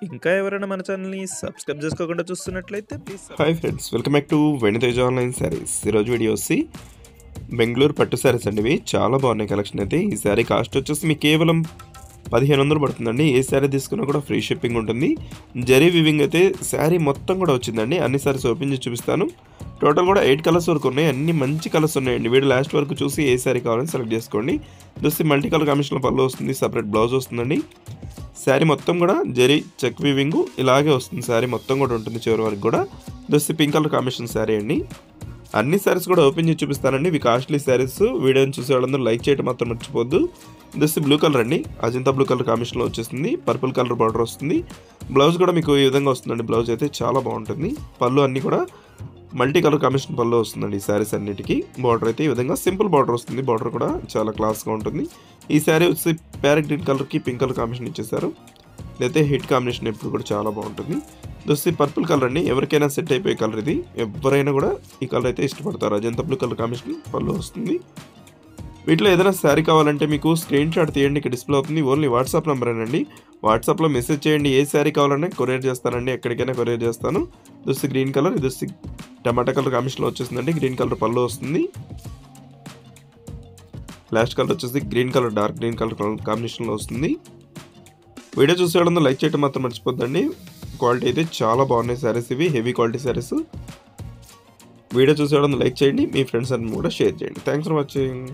ఇంకా ఎవరైనా మన ఛానల్‌ని సబ్స్క్రైబ్ చేసుకోకుండా చూస్తున్నట్లయితే please hi friends, welcome back to Veniteja online sarees. ఈరోజు వీడియో వచ్చి బెంగళూరు పట్టు శారీస్ అండి. ఇవి చాలా బాగున్నాయి కలెక్షన్ అయితే. ఈ శారీ కాస్ట్ వచ్చేసి మీకు కేవలం 1500 పడుతుందండి. ఏ శారీ తీసుకున్నా కూడా ఫ్రీ షిప్పింగ్ ఉంటుంది. జరీ వివింగ్ అయితే శారీ మొత్తం కూడా వచ్చిందండి. అన్ని శారీస్ ఓపెన్ చేసి చూపిస్తాను. టోటల్ కూడా 8 కలర్స్ వరకు ఉన్నాయి. అన్ని మంచి కలర్స్ ఉన్నాయండి. వీడియో లాస్ట్ వరకు చూసి ఏ శారీ కావాలని సెలెక్ట్ చేసుకోండి. చూసి మల్టీ కలర్ కాంబినేషన్లో పళ్ళు వస్తుంది, సపరేట్ బ్లౌజ్ వస్తుందండి. శారీ మొత్తం కూడా జరీ చెక్ వీవింగ్ ఇలాగే వస్తుంది. శారీ మొత్తం కూడా ఉంటుంది చివరి వరకు కూడా. చూసి పింక్ కలర్ కాంబినేషన్ శారీ అండి. అన్ని శారీస్ కూడా ఓపెన్ చేసి చూపిస్తానండి. ఇవి కాస్ట్లీ శారీస్. వీడియోని చూసే వాళ్ళందరూ లైక్ చేయడం మాత్రం మర్చిపోద్దు. దిస్ బ్లూ కలర్ అండి, అజంతా బ్లూ కలర్ కాంబినేషన్లో వచ్చేస్తుంది. పర్పుల్ కలర్ బార్డర్ వస్తుంది. బ్లౌజ్ కూడా మీకు ఈ విధంగా వస్తుందండి. బ్లౌజ్ అయితే చాలా బాగుంటుంది. పళ్ళు అన్నీ కూడా మల్టీ కలర్ కాంబినేషన్ పళ్ళు వస్తుందండి. ఈ శారీస్ అన్నిటికీ బార్డర్ అయితే ఈ విధంగా సింపుల్ బార్డర్ వస్తుంది. బార్డర్ కూడా చాలా క్లాస్గా ఉంటుంది. ఈ శారీ వచ్చి ప్యారెట్ గ్రీన్ కలర్కి పింక్ కలర్ కాంబినేషన్ ఇచ్చేసారు. ఇదైతే హిట్ కాంబినేషన్ ఎప్పుడు కూడా చాలా బాగుంటుంది. దోసి పర్పుల్ కలర్ అండి, ఎవరికైనా సెట్ అయిపోయే కలర్ ఇది. ఎవరైనా కూడా ఈ కలర్ అయితే ఇష్టపడతారు. అజంతా బ్లూ కలర్ కాంబినేషన్ పళ్ళు వస్తుంది. వీటిలో ఏదైనా శారీ కావాలంటే మీకు స్క్రీన్ షాట్ తీయండి, ఇక్కడ డిస్ప్లే అవుతుంది. ఓన్లీ వాట్సాప్ నెంబరేనండి. వాట్సాప్లో మెసేజ్ చేయండి. ఏ శారీ కావాలన్నా కొరియర్ చేస్తానండి, ఎక్కడికైనా కొరియర్ చేస్తాను. దోసి గ్రీన్ కలర్, ఇది టమాటా కలర్ కాంబినేషన్లో వచ్చేసిందండి. గ్రీన్ కలర్ పళ్ళు వస్తుంది. లాస్ట్ కలర్ వచ్చేసి green colour, dark green colour కాంబినేషన్లో వస్తుంది. వీడియో చూసేవాళ్ళందరూ లైక్ చేయడం మాత్రం మర్చిపోద్దండి. క్వాలిటీ అయితే చాలా బాగున్నాయి శారీస్. ఇవి హెవీ క్వాలిటీ శారీస్. వీడియో చూసేవాళ్ళందరూ లైక్ చేయండి, మీ ఫ్రెండ్స్ అన్ని కూడా షేర్ చేయండి. Thanks for watching.